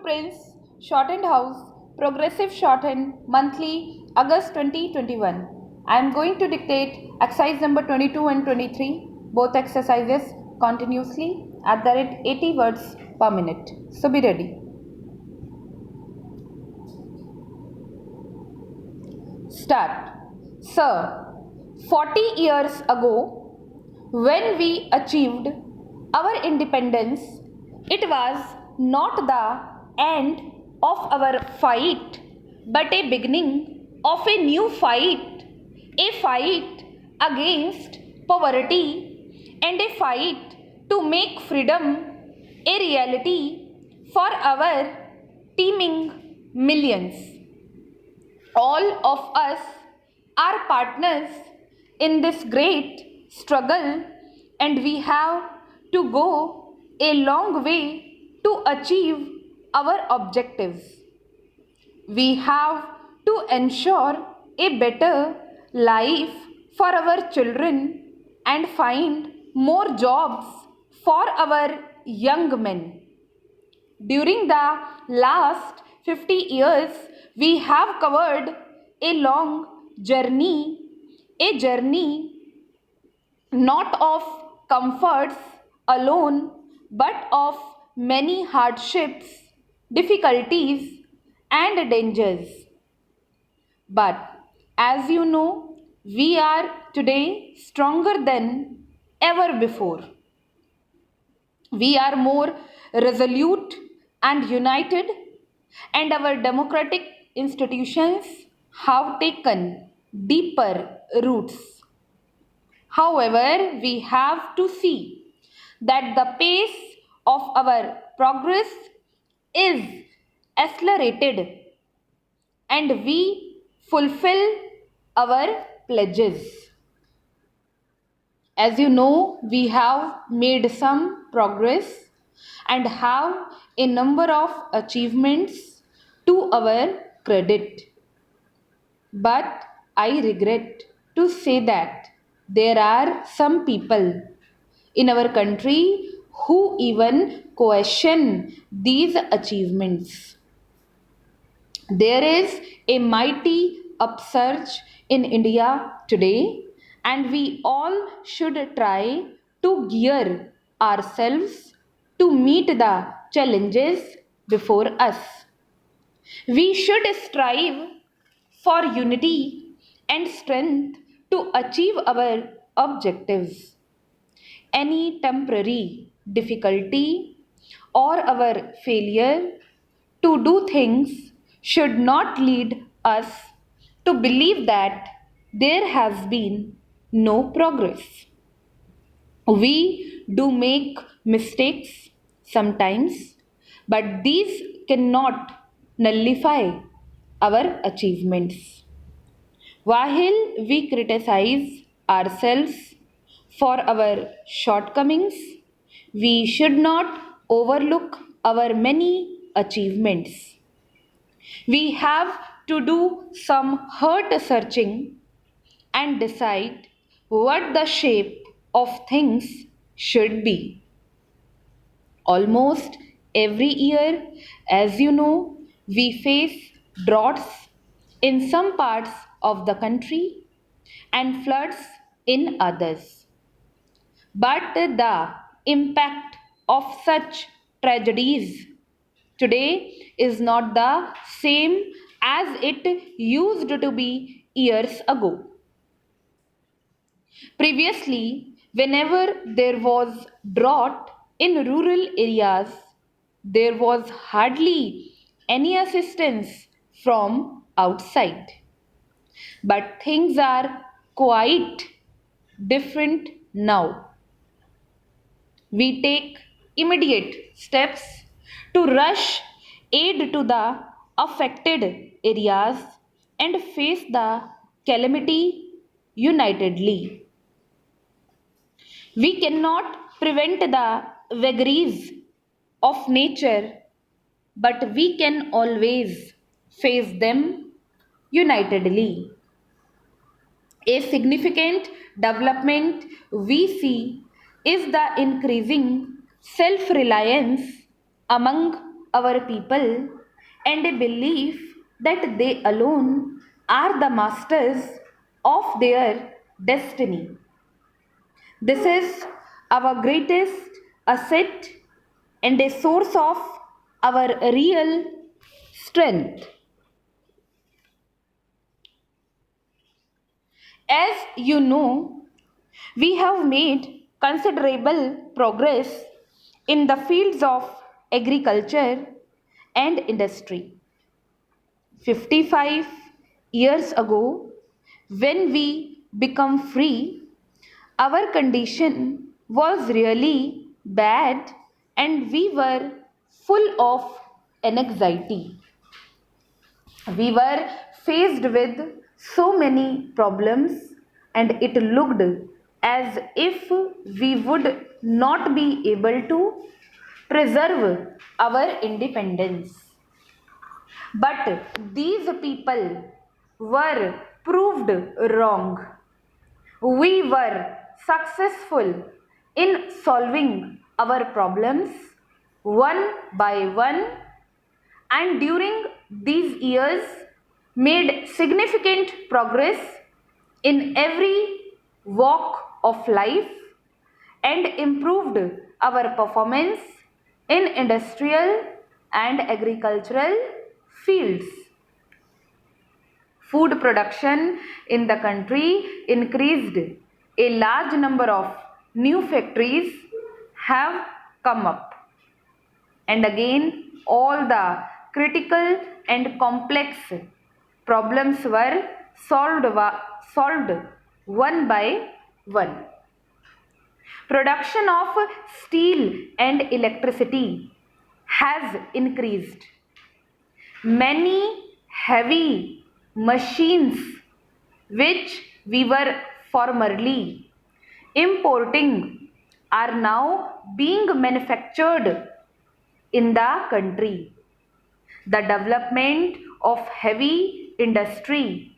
Prince, Shorthand House, Progressive Shorthand, Monthly, August 2021. I am going to dictate exercise number 22 and 23, both exercises continuously at the rate 80 words per minute. So be ready. Start. Sir, 40 years ago, when we achieved our independence, it was not the end of our fight, but a beginning of a new fight. A fight against poverty and a fight to make freedom a reality for our teeming millions. All of us are partners in this great struggle, and we have to go a long way to achieve our objectives. We have to ensure a better life for our children and find more jobs for our young men. During the last 50 years, we have covered a long journey, a journey not of comforts alone, but of many hardships, difficulties, and dangers. But as you know, we are today stronger than ever before. We are more resolute and united, and our democratic institutions have taken deeper roots. However, we have to see that the pace of our progress is accelerated and we fulfill our pledges. As you know, we have made some progress and have a number of achievements to our credit. But I regret to say that there are some people in our country who even question these achievements. There is a mighty upsurge in India today, and we all should try to gear ourselves to meet the challenges before us. We should strive for unity and strength to achieve our objectives. Any temporary difficulty or our failure to do things should not lead us to believe that there has been no progress. We do make mistakes sometimes, but these cannot nullify our achievements. While we criticize ourselves for our shortcomings, we should not overlook our many achievements. We have to do some heart searching and decide what the shape of things should be. Almost every year, as you know, we face droughts in some parts of the country and floods in others. But the impact of such tragedies today is not the same as it used to be years ago. Previously, whenever there was drought in rural areas, there was hardly any assistance from outside. But things are quite different now. We take immediate steps to rush aid to the affected areas and face the calamity unitedly. We cannot prevent the vagaries of nature, but we can always face them unitedly. A significant development we see is the increasing self reliance among our people and a belief that they alone are the masters of their destiny. This is our greatest asset and a source of our real strength. As you know, we have made considerable progress in the fields of agriculture and industry. 55 years ago, when we become free, our condition was really bad and we were full of anxiety. We were faced with so many problems, and it looked as if we would not be able to preserve our independence. But these people were proved wrong. We were successful in solving our problems one by one, and during these years made significant progress in every walk of life and improved our performance in industrial and agricultural fields. Food production in the country increased. A large number of new factories have come up. And again, all the critical and complex problems were solved one by one. Production of steel and electricity has increased. Many heavy machines which we were formerly importing are now being manufactured in the country. The development of heavy industry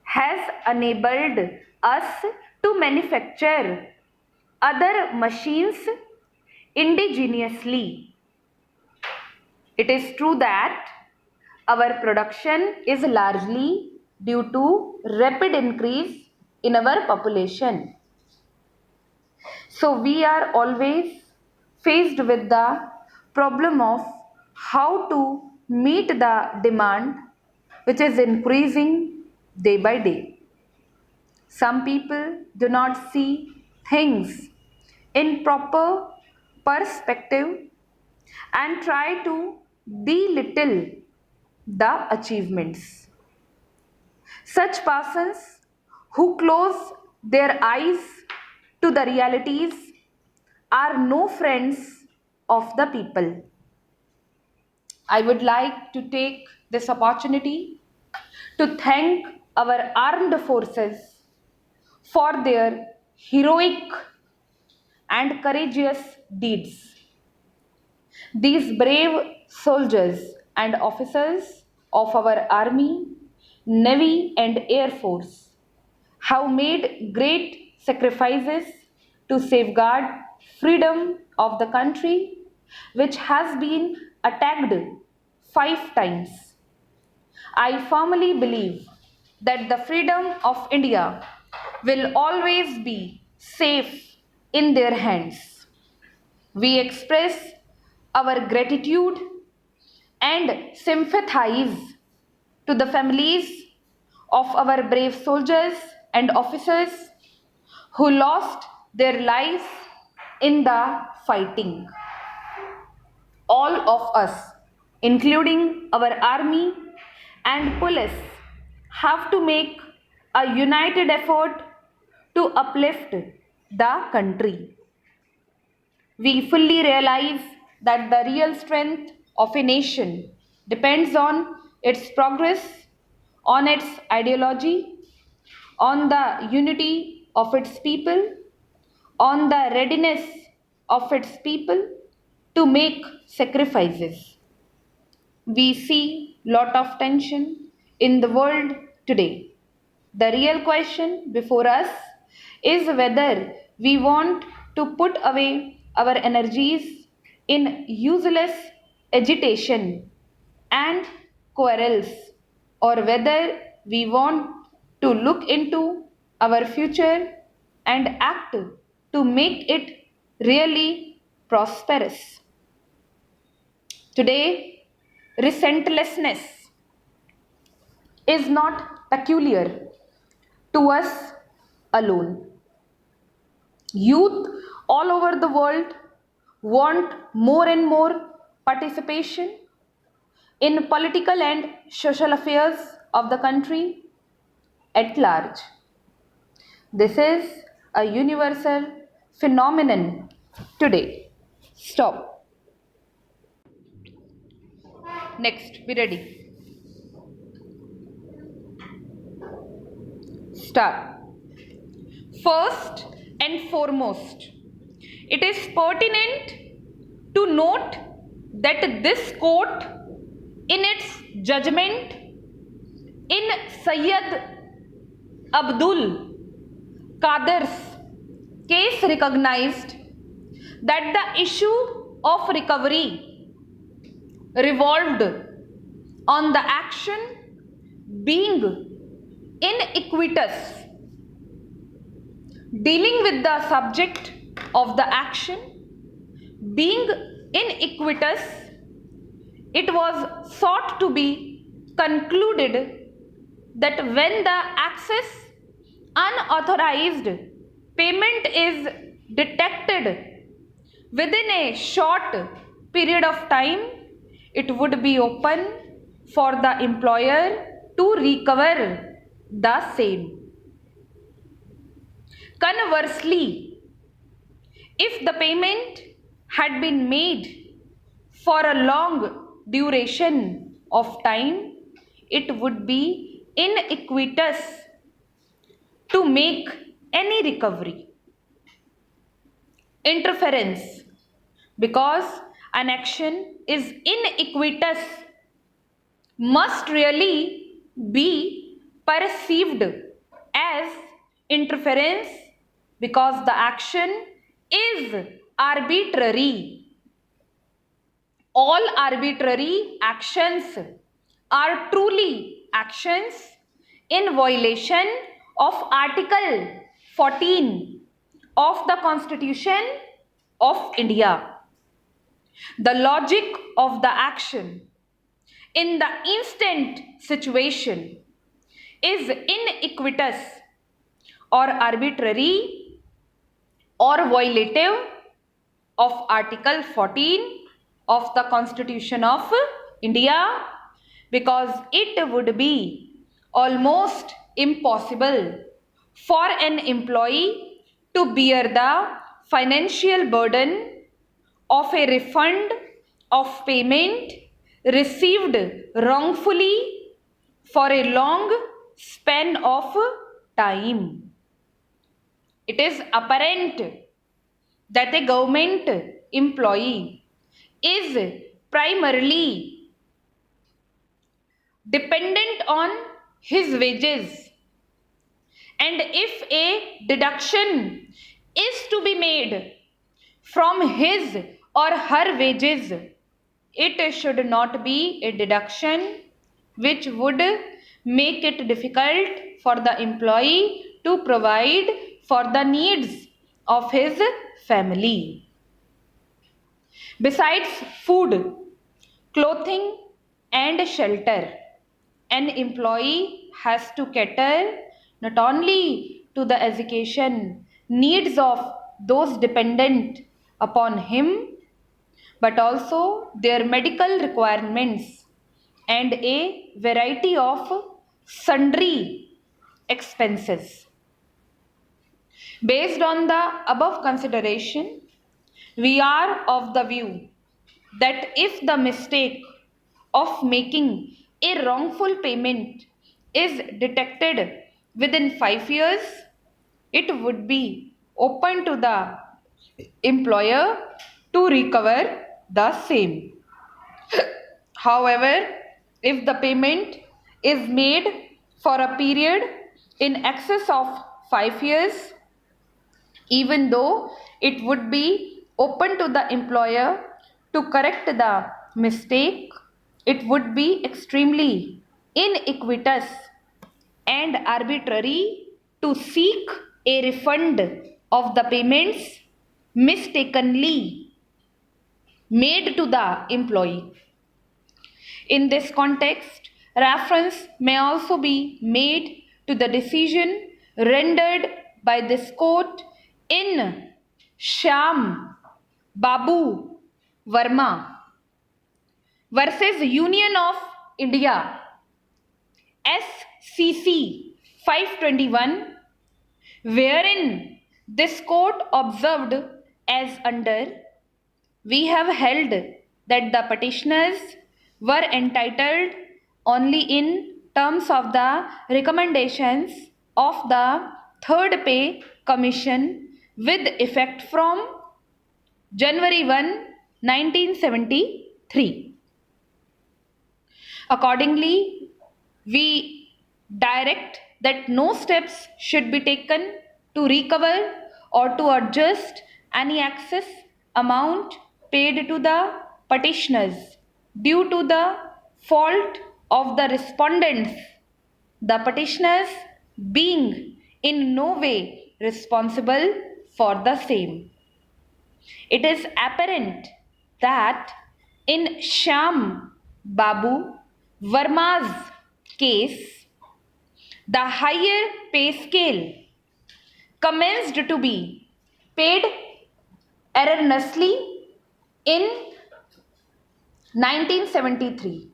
has enabled us to manufacture other machines indigenously. It is true that our production is largely due to rapid increase in our population. So we are always faced with the problem of how to meet the demand which is increasing day by day. Some people do not see things in proper perspective and try to belittle the achievements. Such persons who close their eyes to the realities are no friends of the people. I would like to take this opportunity to thank our armed forces for their heroic and courageous deeds. These brave soldiers and officers of our army, navy, and air force have made great sacrifices to safeguard freedom of the country, which has been attacked 5 times. I firmly believe that the freedom of India will always be safe in their hands. We express our gratitude and sympathize to the families of our brave soldiers and officers who lost their lives in the fighting. All of us, including our army and police, have to make a united effort to uplift the country. We fully realize that the real strength of a nation depends on its progress, on its ideology, on the unity of its people, on the readiness of its people to make sacrifices. We see lot of tension in the world today. The real question before us is whether we want to put away our energies in useless agitation and quarrels, or whether we want to look into our future and act to make it really prosperous. Today, resentlessness is not peculiar to us alone. Youth all over the world want more and more participation in political and social affairs of the country at large. This is a universal phenomenon today. Stop. Next, be ready. Start. First and foremost, it is pertinent to note that this court, in its judgment in Sayyid Abdul Qadir's case, recognized that the issue of recovery revolved on the action being iniquitous. Dealing with the subject of the action being iniquitous, it was sought to be concluded that when the access unauthorized payment is detected within a short period of time, it would be open for the employer to recover the same. Conversely, if the payment had been made for a long duration of time, it would be iniquitous to make any recovery. Interference, because an action is iniquitous, must really be perceived as interference because the action is arbitrary. All arbitrary actions are truly actions in violation of Article 14 of the Constitution of India. The logic of the action in the instant situation is iniquitous or arbitrary or violative of Article 14 of the Constitution of India, because it would be almost impossible for an employee to bear the financial burden of a refund of payment received wrongfully for a long span of time. It is apparent that a government employee is primarily dependent on his wages, and if a deduction is to be made from his or her wages, it should not be a deduction which would make it difficult for the employee to provide for the needs of his family. Besides food, clothing, and shelter, an employee has to cater not only to the education needs of those dependent upon him, but also their medical requirements and a variety of sundry expenses. Based on the above consideration, we are of the view that if the mistake of making a wrongful payment is detected within 5 years, it would be open to the employer to recover the same. However, if the payment is made for a period in excess of 5 years, even though it would be open to the employer to correct the mistake, it would be extremely iniquitous and arbitrary to seek a refund of the payments mistakenly made to the employee. In this context, reference may also be made to the decision rendered by this court in Shyam Babu Verma versus Union of India SCC 521, wherein this court observed as under, we have held that the petitioners were entitled only in terms of the recommendations of the Third Pay Commission with effect from January 1, 1973. Accordingly, we direct that no steps should be taken to recover or to adjust any excess amount paid to the petitioners due to the fault of the respondents, the petitioners being in no way responsible for the same. It is apparent that in Shyam Babu Verma's case, the higher pay scale commenced to be paid erroneously in 1973.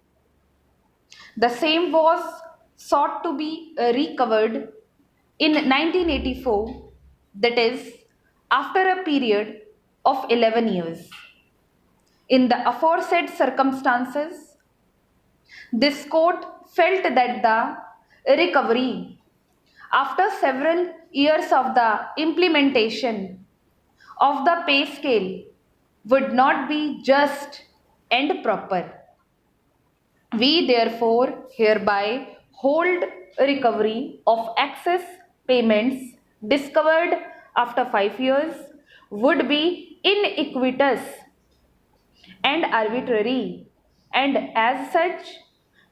The same was sought to be recovered in 1984, that is, after a period of 11 years. In the aforesaid circumstances, this court felt that the recovery after several years of the implementation of the pay scale would not be just and proper. We therefore hereby hold recovery of excess payments discovered after 5 years would be iniquitous and arbitrary, and as such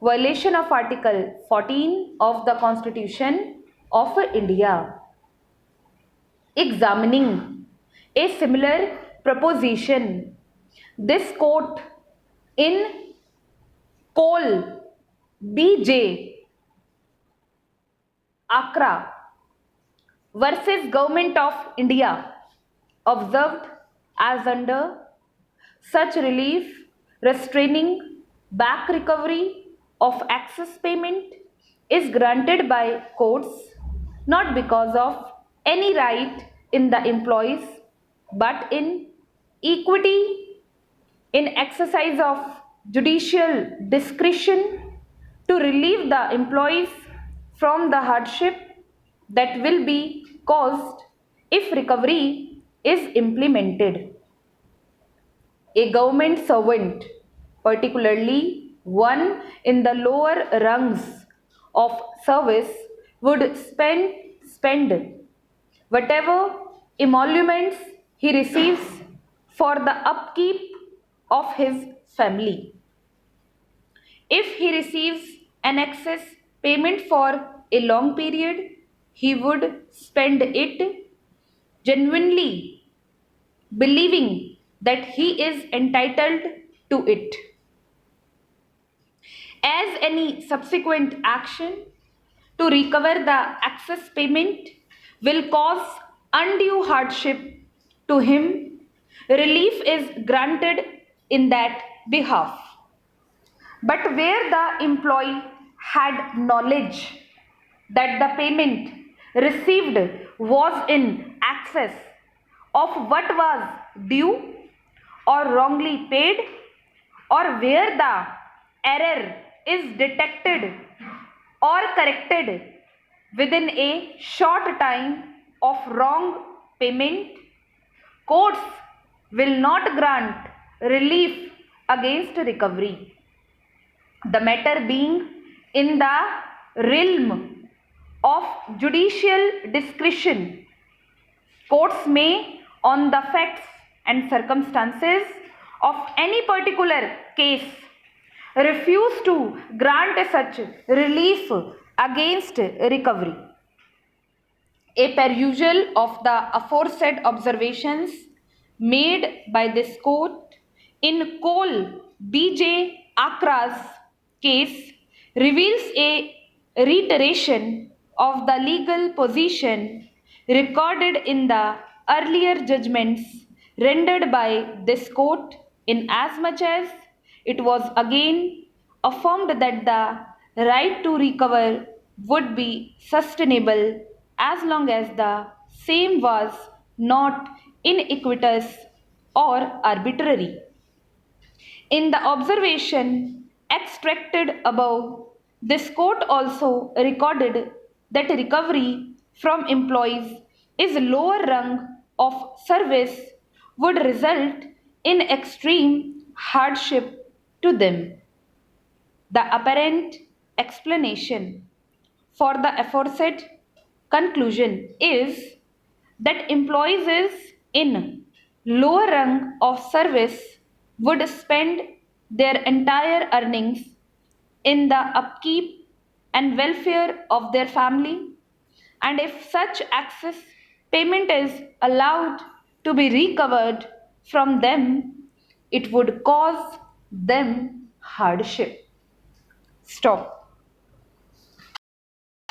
violation of Article 14 of the Constitution of India. Examining a similar proposition, this court in Cole B.J. Accra versus Government of India observed as under, such relief restraining back recovery of excess payment is granted by courts not because of any right in the employees but in equity in exercise of judicial discretion to relieve the employees from the hardship that will be caused if recovery is implemented. A government servant, particularly one in the lower rungs of service, would spend whatever emoluments he receives for the upkeep of his family. If he receives an excess payment for a long period, he would spend it genuinely, believing that he is entitled to it. As any subsequent action to recover the excess payment will cause undue hardship to him, relief is granted in that behalf. But where the employee had knowledge that the payment received was in excess of what was due or wrongly paid, or where the error is detected or corrected within a short time of wrong payment, courts will not grant relief against recovery. The matter being in the realm of judicial discretion, courts may, on the facts and circumstances of any particular case refused to grant such relief against recovery. A perusal of the aforesaid observations made by this court in Cole B.J. Akra's case reveals a reiteration of the legal position recorded in the earlier judgments rendered by this court, inasmuch as it was again affirmed that the right to recover would be sustainable as long as the same was not iniquitous or arbitrary. In the observation extracted above, this court also recorded that recovery from employees is lower rung of service would result in extreme hardship to them. The apparent explanation for the aforesaid conclusion is that employees is in lower rung of service would spend their entire earnings in the upkeep and welfare of their family, and if such excess payment is allowed to be recovered from them, it would cause them hardship. Stop.